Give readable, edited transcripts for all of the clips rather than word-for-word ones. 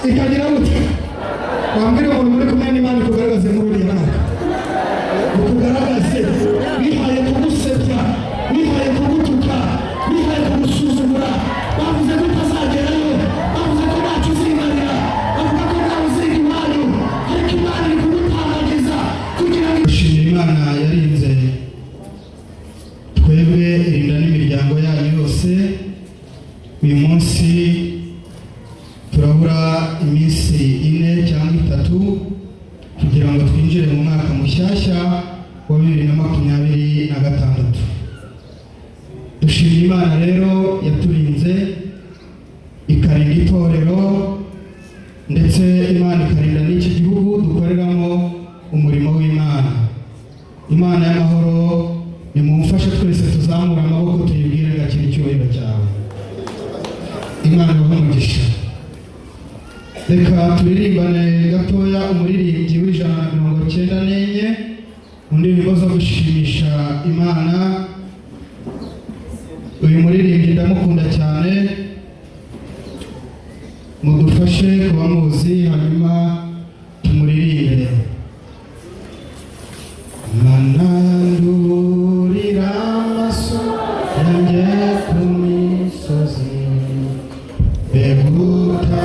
ikagira gute wambwira umuntu muri kumwe n'Imana kugaragaza muri uriya mwaka ukugaragaze bihaye kugusebya bihaye kugutuka bihaye kugusuzugura bavuze ko utazagerayo bavuze ko ntacyo uzimarira bavuga ko ntawe uziga iwanyu ariko Imana iri kugutambagiza kugira ngo ishimire Imana yarinze twebwe irinda n'imiryango yanyu yose. Uyu munsi turabura iminsi 4 cyangwa 3 kugira ngo twinjire mu mwaka mushyashya wa 2026. Dushimira Imana rero yaturinze ikarinda itorero ndetse Imana ikarinda n'iki gihugu dukoreramo umurimo w'Imana. Imana y'amahoro nimumfashe twese tuzamura amaboko tuyibwire gakira icyubahiro cyawe. Imana y'umugisha. Reka turirimbane gatoya umuririmbyi w'194 mu ndirimbo zo gushimisha Imana. Uyu muririmbyi ndamukunda cyane, mudufashe kuba muzi hanyuma tumuririmbe. Manandurira amaso yanjye ku misozi beguta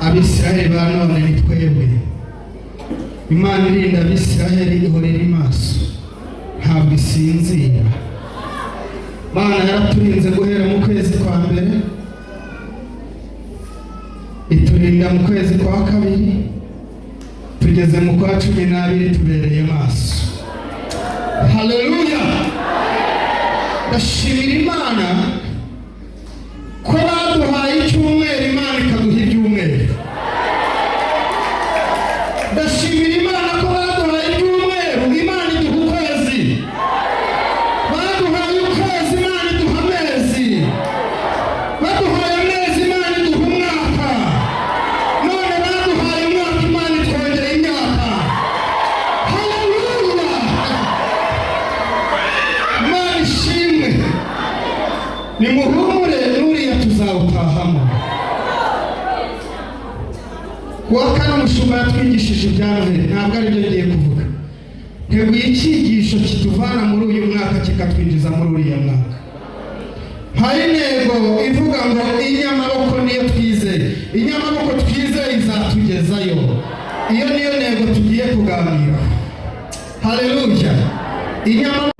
Abisiraheli ba none ni twebwe. Imana irinda Abisiraheli ihorera maso ntabwo isinzira. Mana yaraturinze guhera mu kwezi kwa mbere, iturinda mu kwezi kwa kabiri, tugeze mu kwa 12 tubereye maso. Haleluya! Ndashimira Imana ko baduhaye icyumweru, Imana ikaduha ibyumweru. Ndashimira Imana ko baduhaye ibyumweru, Imana iduha ukwezi. Baduhaye ukwezi, Imana iduha amezi. Baduhaye amezi, Imana iduha umwaka. None baduhaye umwaka, Imana itwongera imyaka. Haleluya! Imana ishimwe. Nimuhumure, nuriya tuzawutahamo. Kuwa kane umushumba yatwigishije ibya Noheli, ntabwo ari byo ngiye kuvuga. Teguye icyigisho kituvana muri uyu mwaka kikatwinjiza muri uriya mwaka. Hari intego ivuga ngo inyamaboko niyo twizeye. Inyamaboko twizeye izatugezayo. Iyo niyo ntego tugiye kuganira. Haleluya! Inyamaboko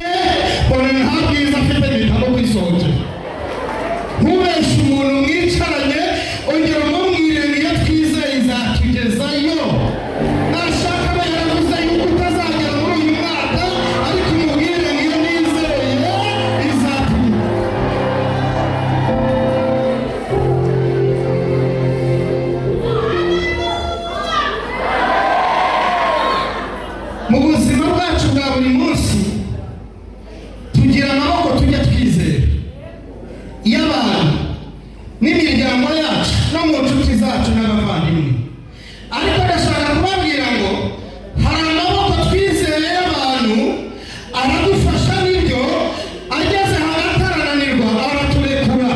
bona nta bwiza afite bitamo kwisohoje. Ntubeshe umuntu mwicaranye, ongera umubwire niyo twizeye izatugezayo. Nashaka aba yaravuze yuko utazagera muri uyu mwaka, ariko umubwire niyo nizeye izatugezayo. Mu buzima bwacu bwa buri munsi tugira amaboko tujya twizera y'abantu n'imiryango yacu no mu nshuti zacu n'abavandimwe. Ariko ndashaka kubabwira ngo hari amaboko twizeye y'abantu aradufasha, n'ibyo ageze hagati arananirwa araturekura.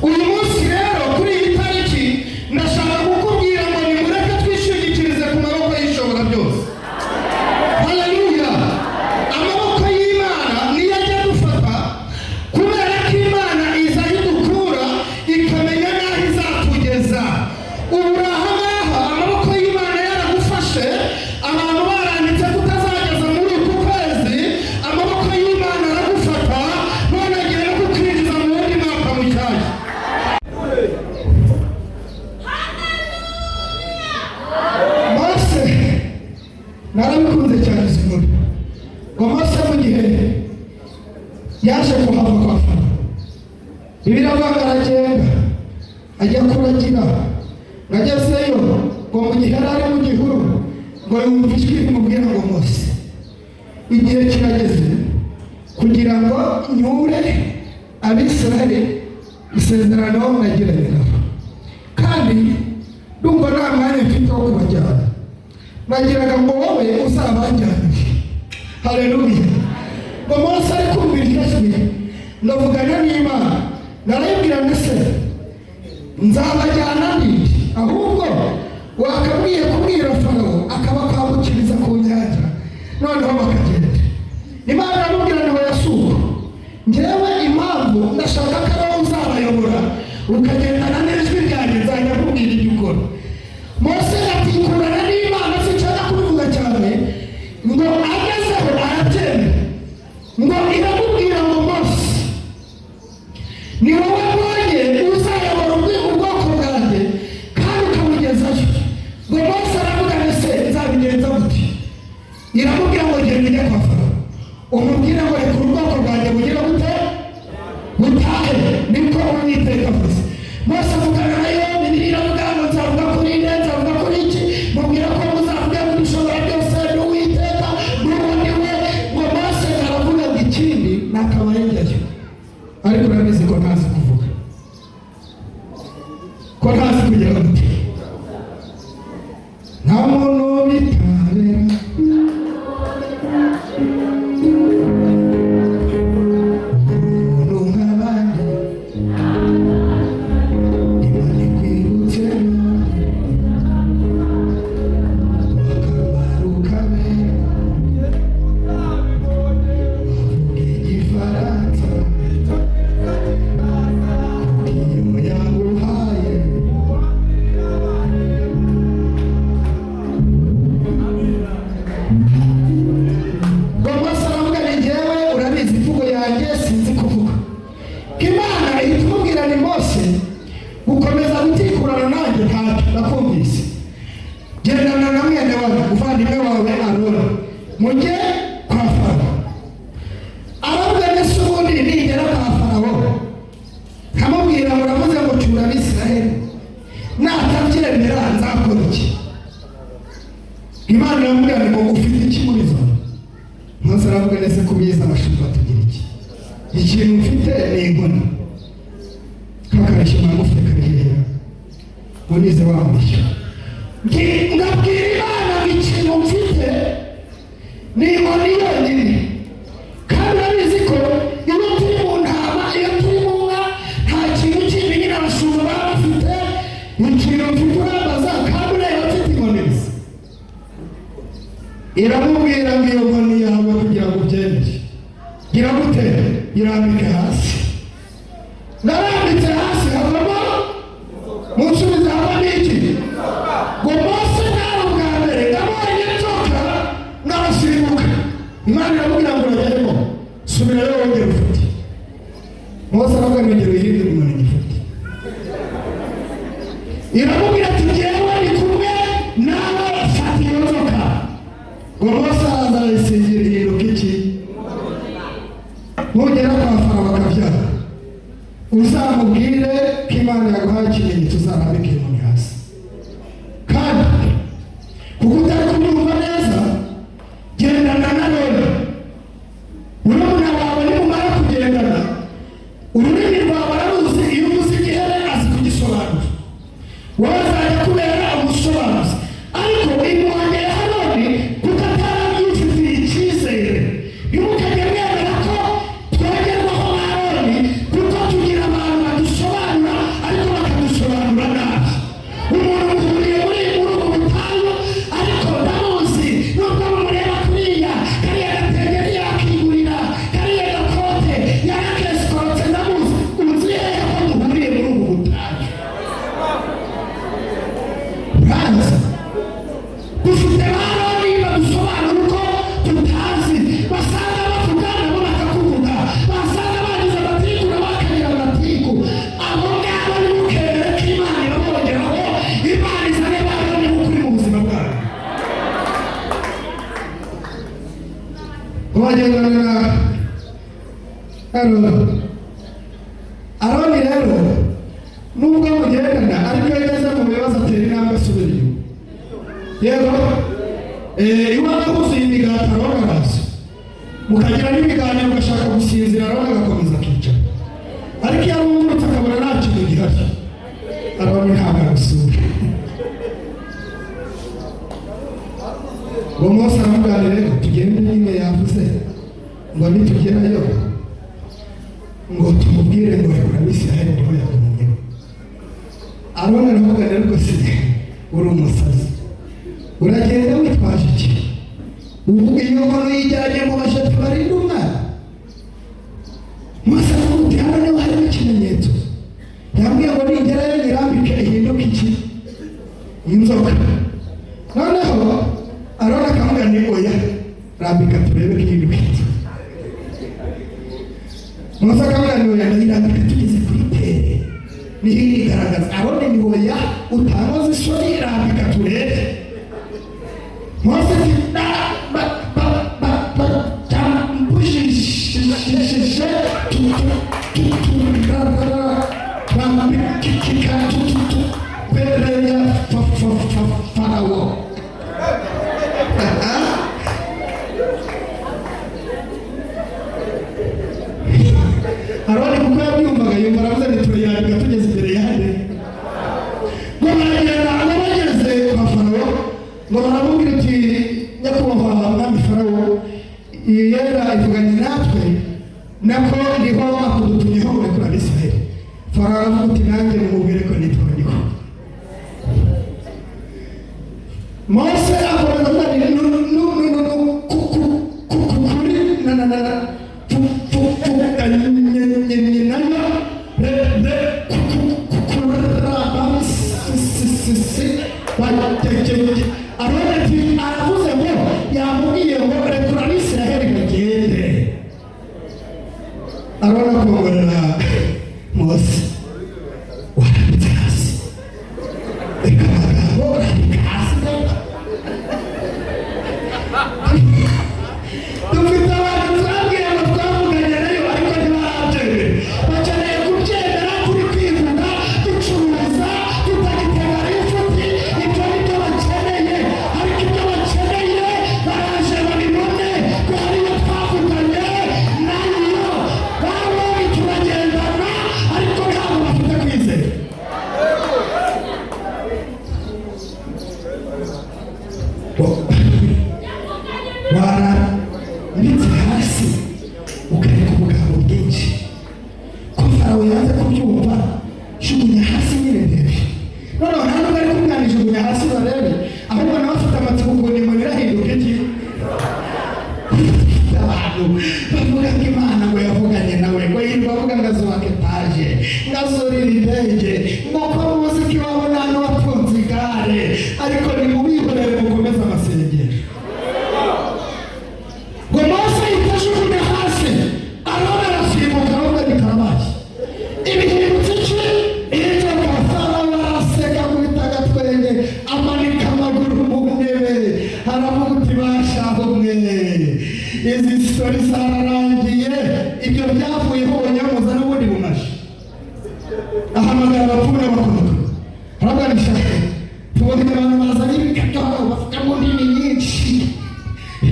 Uyu munsi rero kuri iyi tariki ndashaka kukubwira ngo nimureke twishingikirize ku maboko y'ishobora byose. Haleluya! Amaboko y'Imana niyo ajya dufata, kubera ko Imana iza idukura ikamenya n'aho izatugeza. Ubu aha ngaha amaboko y'Imana yaragufashe, abantu baranditse kutazageza muri uku kwezi, amaboko y'Imana aragufata, none agiye no kukwinjiza mu wundi mwaka mushyashya. Mose narabikunze cyane izi nkuru. Ngo Mose mu gihe yaje kuhava kwa Farawo, Bibiliya ivuga ngo aragenda ajya kuragira. Agezeyo ngo mu gihe yari ari mu gihuru, ngo yumva ijwi rimubwira ngo Mose, igihe kirageze kugira ngo nyure Abisirayeli isezerano nagiranye nabo, kandi ndumva nta mwanya mfite wo kubajyana. Nagiraga ngo wowe uzabanjyanire. Haleluya! Ngo Mose ari kumvira iryo jwi, ndavugana n'Imana, narayibwira nti se nzabajyana nde? Ahubwo wakabwiye kubwira Farawo akaba kwambukiriza ku nyanja, noneho bakagenda. Imana iramubwira ngo yasuka, njyewe impamvu ndashaka ko wowe uzabayobora ukagendana n'ijwi ryanjye, nzajya kubwira ibyo ukora. Mose yatikurana n'Imana, sinshaka kubivuga cyane, ngo agezeho arabyemera. Ngo iramubwira ngo Mose, ni wowe mbonye uzayobora ubwoko bwanjye kandi ukabugezayo. Ngo Mose aravuga ngo se nzabigenza gute? Iramubwira ngo genda ujye kwa Farawo umubwire ngo reka ubwoko bwanjye bugire gute? Butahe. Niko Uwiteka avuze. Mose avugana nayo, Bibiliya iravuga ngo nzavuga kuri nde, nzavuga kuri iki, mubwira ko muzavuga ngo ushobora byose ni Uwiteka n'ubundi we. Ngo Mose aravuga ngo ikindi nakabaye njyayo, ariko urabizi ko ntazi kuvuga, ko ntazi kugira gute. Nta muntu bitabera Mose gukomeza gutikurana nanjye ntacyo nakumvise. Gendana na mwene wawe umuvandimwe wawe Aroni mujye kwa Farawo. Aravuga nese ubundi nigera kwa Farawo nkamubwira muravuze ngo cyura Abisirayeli, natabyemera nzakora iki? Imana iramubwira ngo ufite iki muri zo? Mose aravuga nese kubiza amashuri batugira iki? Ikintu mfite ni inkoni kakarishya magufi kariya munize wamwisha. Ngabwira Imana ikintu mfite ni inkoni yonyine, kandi abizi ko iyo turi mu ntama, iyo turi mu nka, nta kintu kindi nyine abashumba baba bafite. Ikintu mfite urambaza, kandi ureba mfite inkoni gusa. Iramubwira ngo iyo nkoni yawe kugira ngo ubyemere iragute, irambike hasi. Narambitse hasi havamo musubiza havamo iki? Ngo Mose nawe bwa mbere ndabonye nzoka ndabasirimuka. Imana iramubwira ngo urajyemo, subirayo wongere ufite. Mose aravuga ngo ngero ihindure inkoni ngifite. Iramubwira ati jyewe ndi kumwe nawe, fata iyo nzoka. Ngo Mose araza arayisingira ihinduka iki? Nugera kwa Farawo akabyara, uzamubwire ko Imana yaguhaye ikimenyetso, uzarambike inkoni hasi. Kandi kuko utari kubyumva neza, gendana na Aroni. Urumuna wawe nimumara kugendana, ururimi rwawe araruzi. Iyo uvuze igihere azi kugisobanura, wowe azajya kubera umusobanuzi. Ariko imwanya ya Aroni kuko atarabyifitiye icyizere, ntimukajye mwemera ko twogerwaho na Aroni, kuko tugira abantu badusobanura ariko bakadusobanura nabi. Umuntu muhuriye muri ubu butayu ariko ndamuzi, nubwo mumureba kuriya, kariya gatenge ntiyakigurira, kariya gakote yarakesikorotse ndamuzi. Uzi hehe ko muhuriye muri ubu butayu? Uraza dufite ba Aroni badusobanura uko tutazi. Basanga bakugana bo bakakuvuga, basanga bagize amatiku na bakagira amatiku. Abo ngabo nimukemere ko Imana ibabongeraho, Imana izane ba Aroni mukuri mu buzima bwawe. Wagendana na Aroni. Aroni rero nubwo mugendana, ariko iyo ageze mu bibazo atera intambwe asubira inyuma. Yego iwawe huzuye imigati, Aroni araza, mukagira n'ibiganiro, ugashaka gusinzira, Aroni agakomeza akicara. Ariko iyo arungurutse akabona nta kintu gihari, Aroni ntabwo arasura. Ngo Mose aramubwira rero tugende nyine, yavuze ngo nitugerayo ngo tumubwire ngo rekura Abisirayeli niho yagumyeho. Aroni aravuga rero rwose uri umusazi, uragenda witwaje iki? Uvuga iyo nkono yijyanye mu bashefu barinda umwana. Mose aravuga uti hano niho harimo ikimenyetso. Yambwiye ngo nigerayo nirambike ihinduka iki? Inzoka. Noneho Aroni akamubwira ni oya, rambika turebe ko ihinduka iki. Mose akamubwira ni oya, ndayirambika tugeze kuri tere niho irigaragaza. Aroni ni oya, utanoze isoni, rambika turebe. Mose ati Farawo. Aroni kuko yabyumvaga yumva aravuze ni turayandika tugeze imbere yande. Ngo baragenda, ngo bageze kwa Farawo, ngo baramubwira uti nyakubahwa mwami Farawo, yera ivuganye natwe nako ndiho akudutumyeho ngo rekura Abisirayeli. Farawo aravuga uti nanjye mumubwire ko nitwa ndiho. Mose akomeza kuvuga Aroni aravuze ngo yamubwiye ngo rekura Abisirayeli bagende. Aroni akongorera Mose Farawo yanze kubyumva, jugunya hasi nyine ndebe. Noneho ntabwo bari kumwana jugunya hasi barebe, ahubwo nawe afite amatsiko ngo nimero irahinduka iki. Abantu bavuga ko Imana ngo yavuganye nawe, ngo yirwa avuga ngo azubaka etaje, ngo azurire indege, ngo ko muzi ko iwabo nta n'uwatunze igare, ariko nimubihorere mukomeze amasengesho. Ngo Mose ahita ajugunya hasi, Aroni arasimbuka ahubwo ni karabaye. Ibihindutse iki? Inzoka Farawo araseka akubita agatwenge, amanika amaguru mu ntebe, aravuga uti bashaho mwe, izi sitori zararangiye, ibyo byavuyeho bonyamuza n'ubundi bumashi. Ahamagara abapfumu n'abakomoka, araganisha tubona abantu bazanye ibikabyo hano bavuga mu ndimi nyinshi.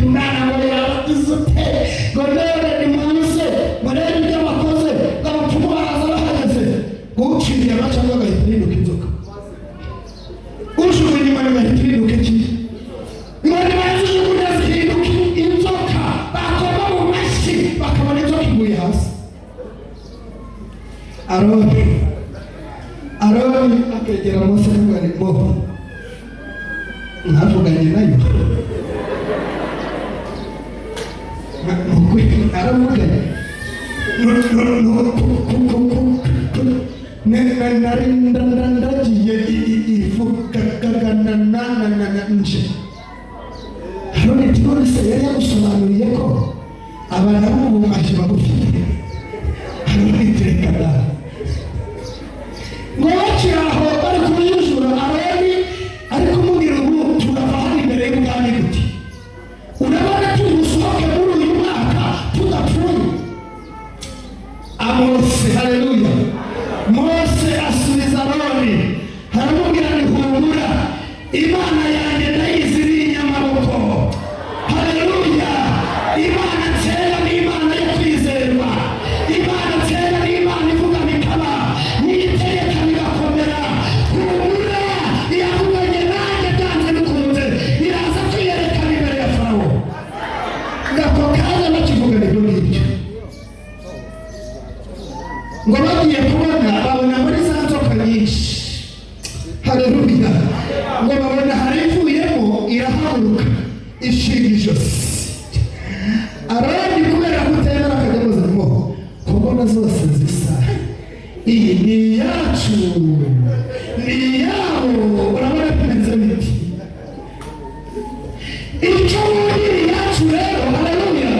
Umwana ngo yabagize ute, ngo rero nimuze murebe ibyo bakoze, ngo abapfumu baraza bahageze, uciriye amacandwe agahita ahinduka inzoka, ujugunya inyuma agahita ahinduka iki. Ngo nibazijugunya zihinduka inzoka, bakoma mu mashyi bakabona inzoka iguye hasi. Aroni akegera Mose avuga ngo mwavuganye nayo. Aramuganye ndagiye ivugagana nje. Aroni none se yari yagusobanuriye ko abantu b'ubu baje bagufite. Aroni tereka da ngo bakiri aho bari kumuyuzura, Aroni ari kumubwira ubu turava hano imbere y'ubwami gute, urabona tugusohoke muri uyu mwaka tudapfuye. Mose, haleluya. Mose asubiza Aroni aramubwira ni humura, Imana yanjye ndayizi iri inyamaboko. Haleluya. Imana kera ni Imana yo kwizerwa, Imana kera ni Imana ivuga bikaba, niyitegeka bigakomera. Humura, yavuganye nanjye byanze bikunze, iraza kwiyerekana imbere ya Farawo. Ngako kaza bakivuga nibyo ngibyo. Ngo bagiye kubona babona muri za nzoka nyinshi. Haleluya. Ngo babona hari ivuyemo irahaguruka ishinga ijosi. Aroni kubera kutemera akademoza ngo kubona zose zisa, iyi ni iyacu, ni iyabo. Urabona bimeze biti icyo muri iyacu rero. Haleluya.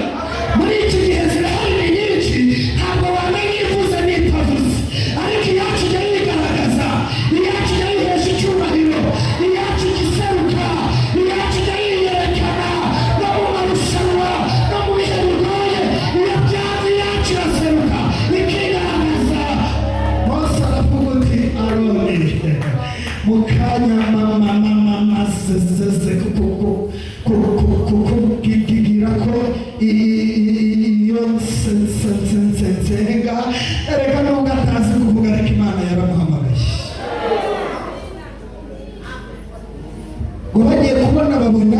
Muri iki gihe zirahari ni nyinshi, ntabwo wamenya ivuze n'itavuze, ariko iyacu ijya yigaragaza, iyacu ijya yihesha icyubahiro, iyacu igiseruka, iyacu ijya yiyerekana no mu marushanwa no mu bihe bigoye. Iyo byaje iyacu iraseruka ikigaragaza. Mose aravuga uti Aroni mukanya mama sesese kugira ko iyo nsenga erega nubwo atazi kuvuga ariko Imana yaramuhamagaye. Ngo bagiye kubona babona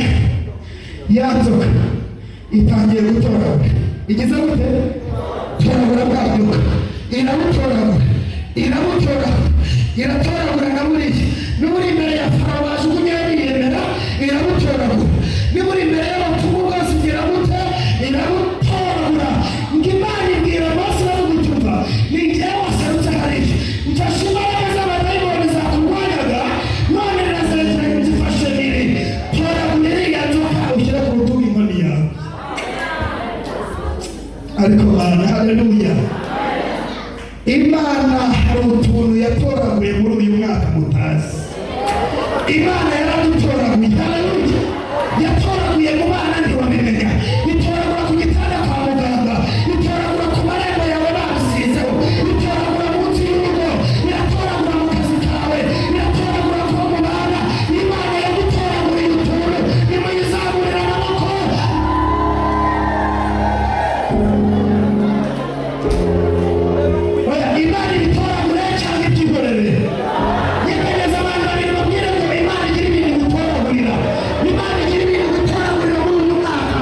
ya nzoka itangiye gutoragura. Igeze gute? Toragura bwa nzoka, iratoragura na muri imbere ya Farawo bajugunye yiyemera, iramutoragura. Ni muri imbere y'abapfumu bose igira gute? Iramutoragura. Ngo Imana ibwira Mose bavugutuva, ni njyewe waserutse hariya, mfashe imbaraga z'abadayimoni zakurwanyaga, none ndazirezera nzifashe niri. Toragura iriya nzoka ushyire ku rutugu inkoni yawe. Ariko Mana, haleluya. Imana hari utuntu yatoraguye muri uyu mwaka mutazi. Imana yaradutoraguye. Haleluya. Yatoraguye mu bana ntiwabimenya, itoragura ku gitanda kwa muganga, itoragura ku marembo yawe bagusizeho, itoragura munsi y'urugo, iratoragura mu kazi kawe, iratoragura ku mu bana. Imana yagutoraguriye utuntu, nimuyizamurira amaboko. Imana ibitoragure cyangwa ibyihorere. Yegereza abantu babiri babwire ngo Imana igira ibintu gutoragurira, Imana igira ibintu gutoragurira muri uyu mwaka.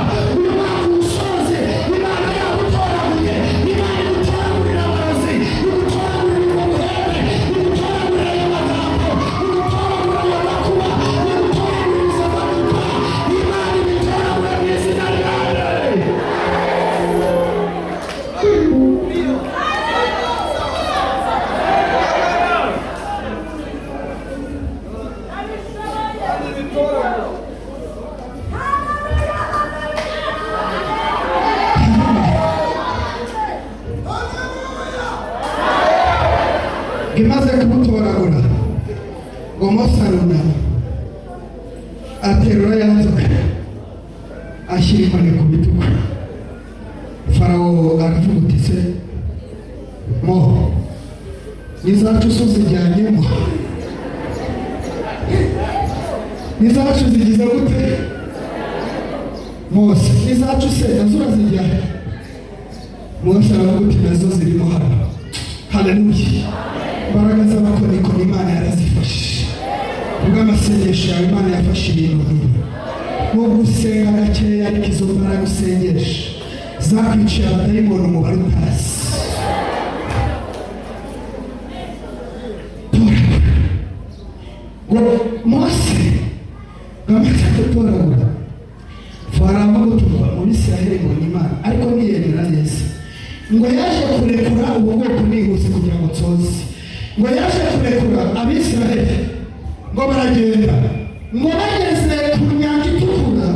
imaze kumutoragura ngo Mose arunama aterura ya nzoka ashyira inkoni ku bitugu. Farawo aravuga uti se mo nizacu uzijyanyemo, nizacu zigize gute Mose, nizacu se nazo urazijyana? Mose aravuga uti nazo zirimo hano. Haleluya. Imbaraga z'abakonikoni Imana yarazifashe, ubw'amasengesho yawe Imana yafashe ibintu nubwo usenga gakeya, ariko izo mbaraga usengesha zakwiciye abadayimoni umubare utazi. Mose bamaze gutoragura, Farawo gutuba muri Isiraheli ngo ni Imana, ariko ntiyemera neza. Ngo yaje kurekura ubu bwoko nihuse kugira ngo nsoze. Ngo yaje kurekura Abisiraheli ngo baragenda, ngo bageze ku nyanja itukura.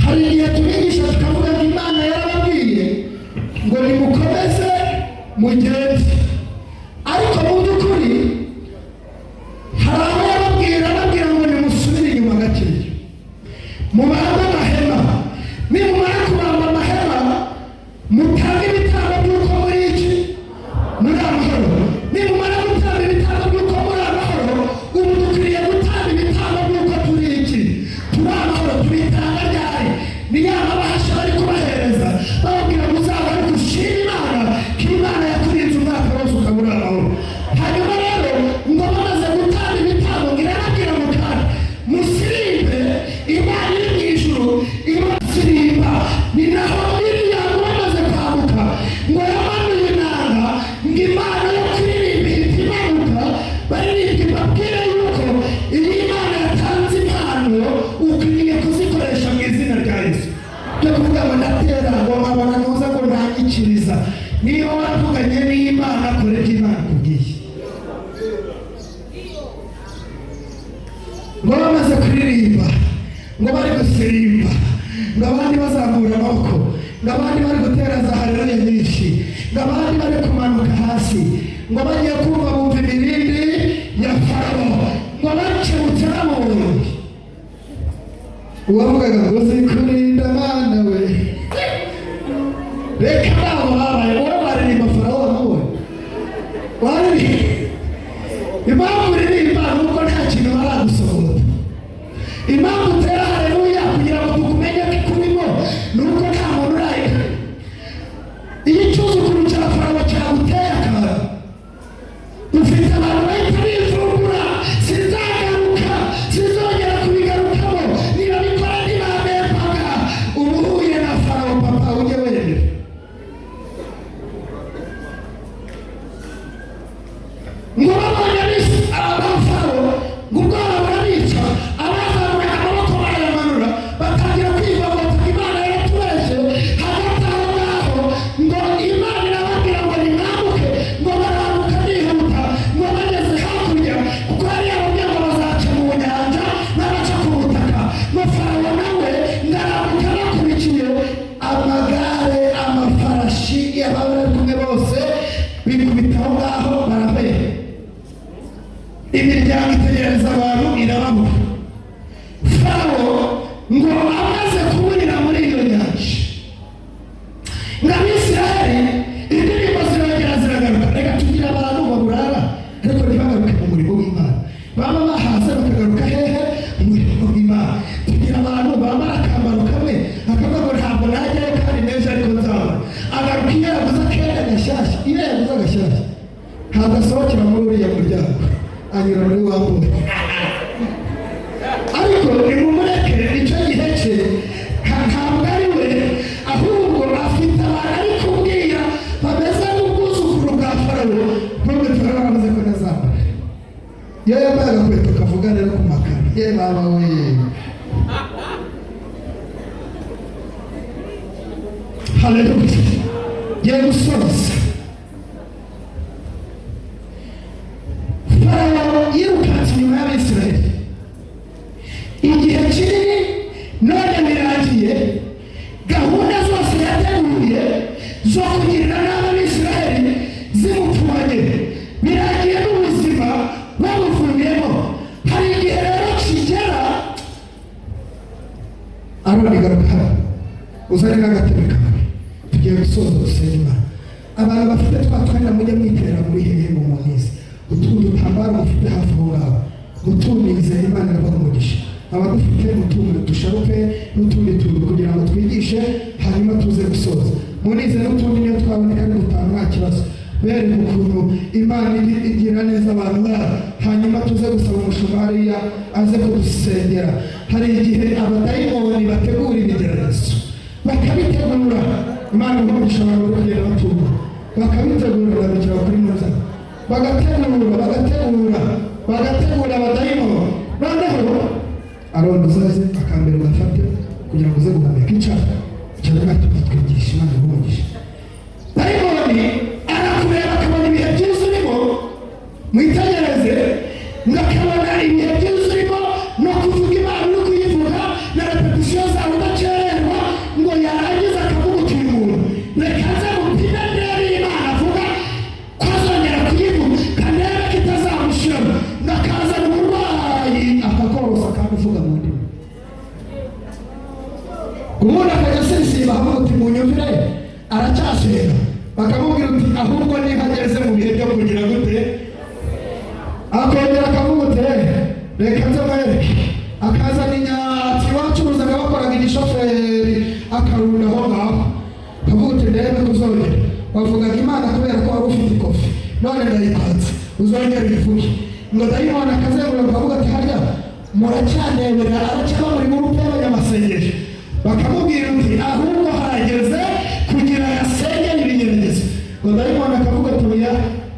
Hari igihe tubigisha tukavuga ngo Imana yarababwiye ngo nimukomeze mugende, ariko mu by'ukuri hari aho yababwira ngo nimusubire inyuma gakeya, mubambe amahema. Nimumara kubamba amahema mutange ibitambo by'uko muri iki muri amahoro. Nimumara gutanga ibitambo by'uko muri amahoro, ubu dukwiriye gutanga ibitambo by'uko turi iki turi amahoro. Tubitanga ryari? Ni ya mabahasha bari kubahereza bababwira ngo uzaba ari gushima Imana ko Imana yakurinze umwaka wose ukabura amahoro. Hanyuma rero ngo bamaze gutanga ibitambo ngo irababwira ngo kandi musirimbe, Imana iri mu ijuru ibasirimba. Ni naho Miriyamu bamaze kwambuka ngo yamanuye inanga, ngo Imana yo kuririmba ihita imanuka, baririmba ibabwire yuko iyi Imana yatanze impano ukwiriye kuzikoresha mu izina rya Yesu. Byo kuvuga ngo ndatera ngo nkabona ntuza ngo ntanyikiriza. Niba watuganye n'Imana, kore ibyo Imana ikubwiye. Ngo bamaze kuririmba, ngo bari gusirimba, ngo abandi bazamura amaboko, ngo abandi bari gutera za haleluya nyinshi, ngo abandi bari kumanuka hasi, ngo bagiye kumva bumva imirindi ya Farawo, ngo bakebutse n'amuntu. Uwavugaga ngo zikurinda Mana we, reka nabo babaye wowe baririmba Farawo wamubonye waririmba. Impamvu uririmba ni uko nta kintu baragusohora. Impamvu utera haleluya kugira ngo tukumenye ko ikurimo ni uko nta muntu urayika. Iyo icyuzukuru cya Farawo cyaguteye akara, ufite abantu bahita bivumbura, sinzagaruka, sinzongera kubigarukamo, niba bikora ntibamembaga. Ubu uhuye na Farawo papa ujye wemera. Ngo babonye Farawo ngo ubwoba burabica, abazamuye amaboko barayamanura, batangira kwivovota ngo Imana yaratubeshye. Hagati aho ngaho ngo Imana irababwira ngo nimwambuke, ngo barambuka bihuta, ngo bageze hakurya, kuko yari yababwiye ngo bazaca mu nyanja n'abaca ku butaka. Ngo Farawo nawe ngarambuka bakurikiye amagare, amafarashi y'abari kumwe bose bikubita aho ngaho barabera. Imiryango itegereza abantu irababura. Farawo ngo amaze kuburira muri iyo nyanja, ngo Abisiraheli indirimbo zirongera ziragaruka. Reka tugira abantu baburara ariko ntibagaruke mu murimo w'Imana, baba bahaze bakagaruka hehe mu murimo w'Imana. Tugira abantu bambara akambaro kamwe akavuga ngo ntabwo najyayo kandi neza ariko nzaba. Agaruka iyo yaguze akenda gashyashya, iyo yaguze agashyashya ntabwo asohokera muri uriya muryango, anyura muri wa wundi. Ariko nimumureke, icyo gihe cye ntabwo ari we, ahubwo afite abantu ari kubwira bameze nk'ubwuzukuru bwa Farawo. Nubwo Farawo amaze ko nazambara, iyo yambaye agakweto kavuga rero ku makara, ye baba we. Haleluya. Ye gusoza, Farawo yirukanse inyuma y'Abisiraheli igihe kinini, none birangiye. Gahunda zose yateguye zo kugirira nabi Abisiraheli zimupfuye, birangiye. uzane n'agatebe kawe tugiye gusoza gusenga Imana. Abantu bafite twatwenda mujye mwitera muri hehe mu muhizi utundi utambaro mufite hafi aho ngaho mutumize Imana irabaha umugisha. Abadufite mutumire dusharuke n'utundi tuntu kugira ngo twigishe hanyuma tuze gusoza. Munize n'utundi niyo twaboneka n'ubutaha nta kibazo. Bere ukuntu Imana igira neza abantu babo hanyuma tuze gusaba umushumba hariya aze kudusengera. Hari igihe abadayimoni bategura ibigeragezo bakabitegura, Imana umugisha abantu bakagenda batumva bakabitegura babikira kuri muza bagategura abadayimoni. Noneho Aroni uzaze akambere ugafate kugira ngo uze guhumeka icyaha cyangwa tukatwigisha Imana umugisha. Dayimoni arakureba akabona ibihe byiza urimo, mwitegereze mukabona ibihe byiza urimo no kuvuga Imana no kuyivuga na repetisiyo zawe udakererwa, ngo yarangiza akavuga uti uyu muntu reka nze mupime ndebe Imana avuga ko azongera kuyivuga kanebe kitazamushiramo, ndakazana umurwayi akakorosa kandi uvuga mu ndimi. Umuntu akajya asisiba avuga uti munyumvire aracyasenga, bakamubwira uti ahubwo niba ageze mu bihe byo kugira gute, akongera akavuga uti reka nze mwereke, akazana inyatsi bacuruzaga bakoraga igishoferi akarunda aho ngaho akavuga uti ndebe kuzongera. Bavugaga Imana kubera ko wari ufite ikofi none ndayikwatse uzongera uyivuge, ngo dayimoni akazengura bakavuga ati harya muracyanebera aracyaba muri gurupe y'abanyamasengesho. Bakamubwira uti ahubwo harageze kugira yasenge ibigeragezo, ngo dayimoni akavuga ati oya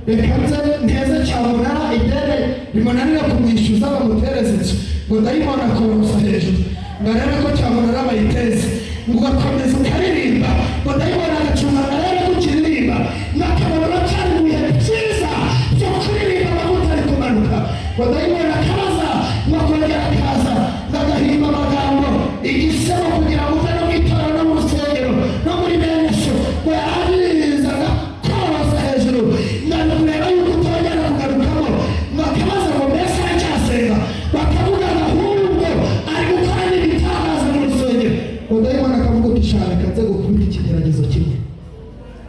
reka nze nteze cyamunara idene rimunanira kumwishyuza bamutereze inzu, ngo dayimoni akorosa hejuru ngo arebe ko cyamunara bayiteze, ngo ugakomeza ukaririmba, ngo dayimoni agacunga arebe ko ukiririmba, nakabona uracyari mu bihe byiza byo kuririmba amavuta ari kumanuka, ngo dayimoni akabaza ngo akongera akaza agahimba amagambo igisebo kugira ngo uve no mu itorero no mu rusengero no muri benesho, ngo yarangizaga korosa hejuru ngo kureba yuko utongera kugarukamo, ngo akabaza ngo mbese aracyasenga, bakavuga ngo ahubwo ari gukora n'ibitangaza mu rusengero. Ngo dayimoni akavuga uti shaka kanze gukubita ikigeragezo kimwe,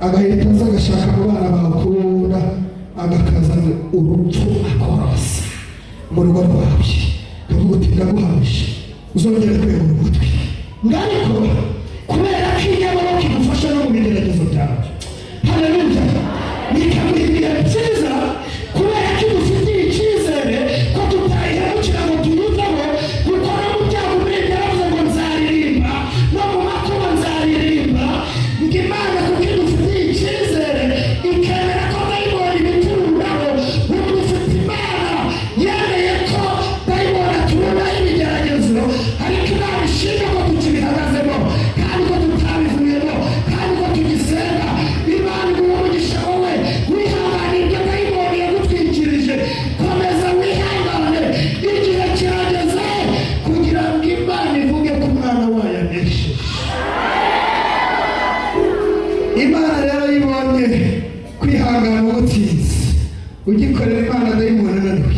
agahita aza agashaka mu bana bakunda agakazana urupfu akorosa mu rugo rwawe, akavuga uti ndaguhabije uzongera kwegura umutwe. Ngariko kubera ko inyamara kigufasha no mu bigeragezo byawe, haleluya, bikaguha ibihe byiza kubera ko igufitiye icyizere ko tutayihemukira ngo tuyiteho, kuko no mu byago bindi yaravuze ngo nzaririmba no mu makuba nzaririmba, ngo Imana kuko igufitiye icyizere ikemera ko dayimoni bitururaho, ubu dufite Imana yemeye ko dayimoni atururaho ibigeragezo, ariko Imana ishimwe ko tukibihagazemo kandi ko tutabivuyemo kandi ko tugisenga. Imana iguha umugisha wowe wihangane ibyo dayimoni yagutwikirije, komeza wihangane, igihe kirageze kugira ngo Imana ivuge ko umwana wayo anesheje. Imana rero yibonye kwihangana ubutsinzi, ugikorera Imana dayimoni ananiwe,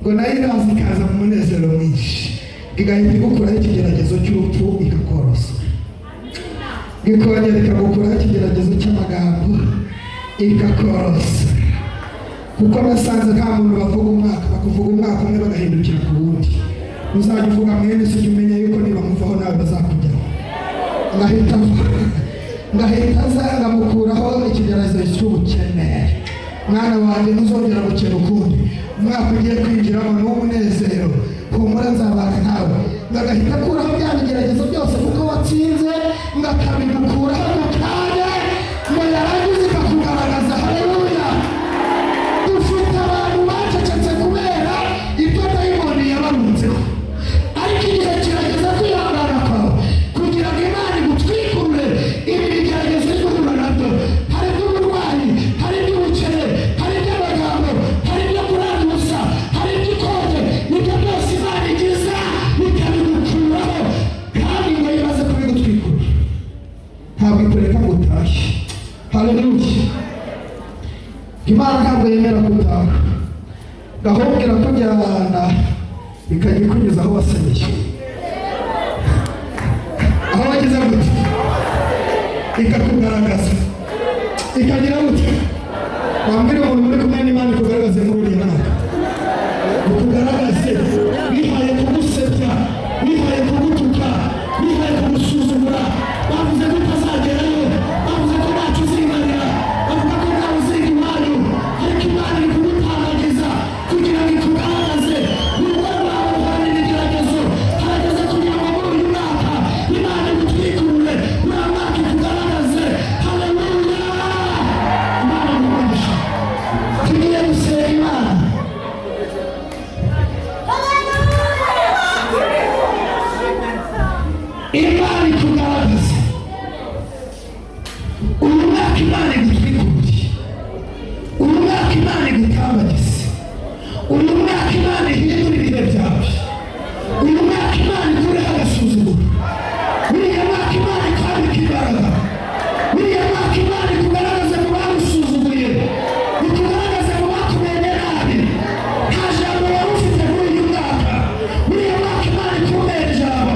ngo nayo iraza ikaza mu munezero mwinshi, igahita igukuraho ikigeragezo cy'urupfu ikakorosa, ikongera ikagukuraho ikigeragezo cy'amagambo ikakorosa. Kuko nasanze nta muntu bakuvuga umwaka umwe bagahindukira ku wundi. Uzajya uvuga mwene se umenya yuko niba muvaho nawe bazakujyaho. Ngahita aza ngamukuraho ikigeragezo cy'ubukene. Mwana wanjye ntuzongera gukena ukundi, umwaka ugiye kwinjiramo n'umunezero, humura nzabana nawe. Ngahita akuraho bya bigeragezo byose kuko watsinze, ngakabigukuraho mu kanya, ngo yarangiza ikakugaragaza. Haleluya. Dufite abantu bacecetse kubera ibyo dayimoni yabarunzeho, ariko igihe kirageze kwihangana kwawe kugira ngo Imana igutwikurure ibi bigeragezo uri guhura nabyo. Hari iby'uburwayi, hari iby'ubukene, hari iby'amagambo, hari ibyo kuranguza, hari iby'ikode, nibyo byose Imana igiza ikabigukuraho kandi ngo yibaze kubigutwikurura, ntabwo ikureka ngo utashye. Haleluya. Imana ntabwo yemera gutaha, gahubwo irakujyana ikajya ikugeza aho wasenyeye, aho wageze gute ikakugaragaza ikagira gute wambwira umuntu muri kumwe n'Imana ikugaragaze muri uriya mwaka ukugaragaze bihaye kugusebya bihaye kugutuka bihaye kugusuzugura bavuze ko utazagerayo bavuze ko ntacyo uzimarira bavuga ko ntawe uziga iwanyu ariko Imana iri kugutambagiza kugira ngo ikugaragaze urugo rwawe ruharanira igeragezo harageze kugira ngo muri uyu mwaka Imana igutwikurure uriya mwaka ikugaragaze. Haleluya! Imana igumisha tugiye gusenga Imana. Imana ikugaragaze uyu mwaka Imana igutwikuruye uyu mwaka Imana igutambagize uyu mwaka Imana ihindura ibihe byawe uyu mwaka Imana ikureho agasuzuguro uriya mwaka Imana ikwambika imbaraga uriya mwaka Imana ikugaragaze mu bagusuzuguye ikugaragaze mu bakumenye nabi nta jambo wari ufite muri uyu mwaka uriya mwaka Imana ikubera ijambo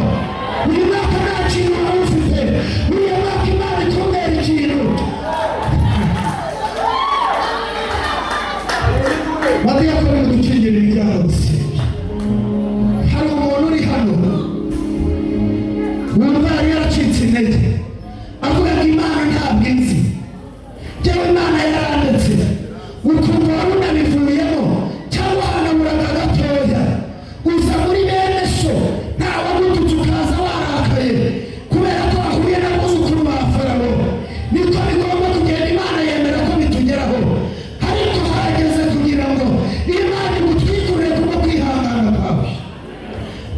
uyu mwaka nta kintu wari ufite uriya mwaka Imana ikubera ikintu. Badiyakoni mudukingire imiryango dusenga. Hari umuntu uri hano wumva yari yaracitse intege avuga ngo Imana ntabwo inzi jyewe Imana yarandetse ukumva wari unabivuyemo cyangwa hanaburaga gatoya uza muri bene so ntawe agututse ukaza warakaye kubera ko ahuye n'abuzukuru ba Farawo. Niko bigomba kugenda Imana yemera ko bitugeraho ariko harageze kugira ngo Imana igutwikurure kubwo kwihangana kwawe.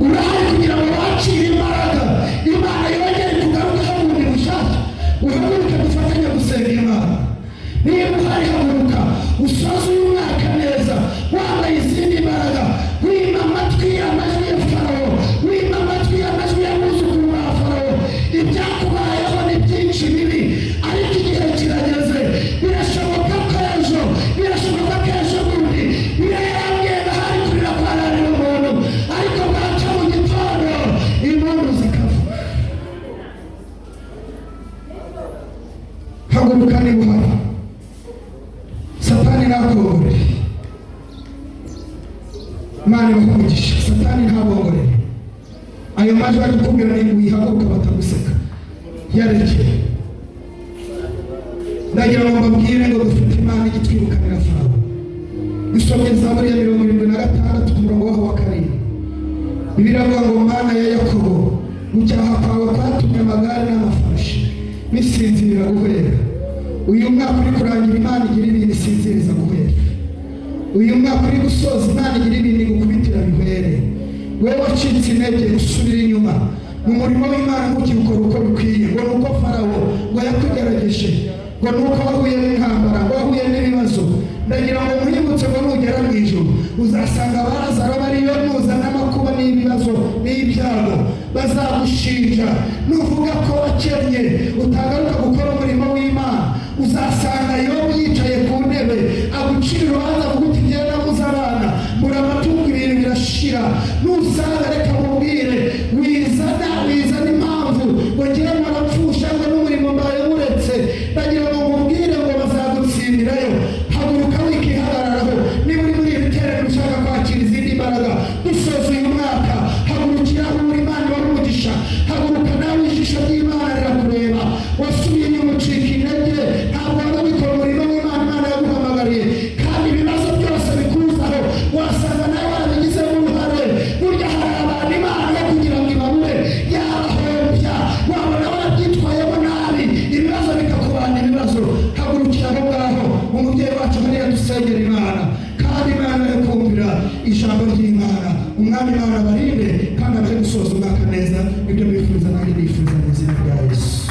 Urahari kugira ngo wakire imbaraga Imana yongere kugarukaho bundi bushyashya uhaguruke dufatanye gusenga Imana. Niba uhari haguruka usoze uyu mwaka neza wambaye izindi mbaraga wima amatwi amajwi ya Farawo wima amatwi amajwi y'abuzukuru ba Farawo. Ibyakubayeho ni byinshi bibi ariko igihe kirageze birashoboka ko ejo birashoboka ko ejo bundi birayangenda hari kurira kwararira umuntu ariko bwaca mu gitondo impundu zikavuga. Haguruka niba uhari Satani ntabwongorere Imana ibakugisha Satani ntabwongorere ayo majwi ari kukubwira ni wihaguruka bataguseka yarekeye. Ndagira ngo mbabwire ngo dufite Imana igitwirukanira Farawo. Dusomye Zaburi ya 76 ku murongo waho wa 7 Bibiliya iravuga ngo Mana ya Yakobo gucyaha kwawe kwatumye amagare n'amafarashi bisinzirira guhera. Uyu mwaka uri kurangira Imana igira ibintu isinziriza guhera. Uyu mwaka uri gusoza Imana igira ibintu igukubitira bihere. Wewe wacitse intege usubira inyuma mu murimo w'Imana ntukikora uko bikwiye ngo nuko Farawo ngo yakugerageje ngo nuko wahuye n'intambara ngo wahuye n'ibibazo. Ndagira ngo mwibutse ngo nugera mu ijuru uzasanga Lazaro bariyo nuzana amakuba n'ibibazo n'ibyago bazagushinja nuvuga ko wakennye utagaruka gukora umurimo w'Imana. Uzasanga Yobu yicaye ku ntebe agucira urubanza avuga uti njye nabuze abana mbura amatungo ibintu birashira. Nusanga reka mubwire wizana impamvu ngo njyewe mwarapfusha ngo n'umurimo mbaye muretse. Ndagira ngo mubwire ngo bazagutsindirayo. Haguruka wikihagararaho niba uri muri iri teraniro ushaka kwakira izindi mbaraga dusoza uyu mwaka hagurukira aho uri Imana wari umugisha. Haguruka nawe ijisho ry'Imana rirakureba wasubiye inyuma ucika intege ntabwo wabikora umurimo w'Imana Imana yaguhamagariye kandi ibibazo byose bikuzaho wasanga nawe warabigizemo uruhare. Burya hari abantu Imana yo kugira ngo ibabure yabahombya wabona warabyitwayemo nabi ibibazo bikakubana ibibazo. Hagurukira aho ngaho umubyeyi wacu hariya dusengera Imana kandi Imana yo kumvira ijambo ry'Imana. Umwami Imana barinde kandi abahe gusoza umwaka neza ibyo bifuza nanjye nifuza mu izina rya Yesu.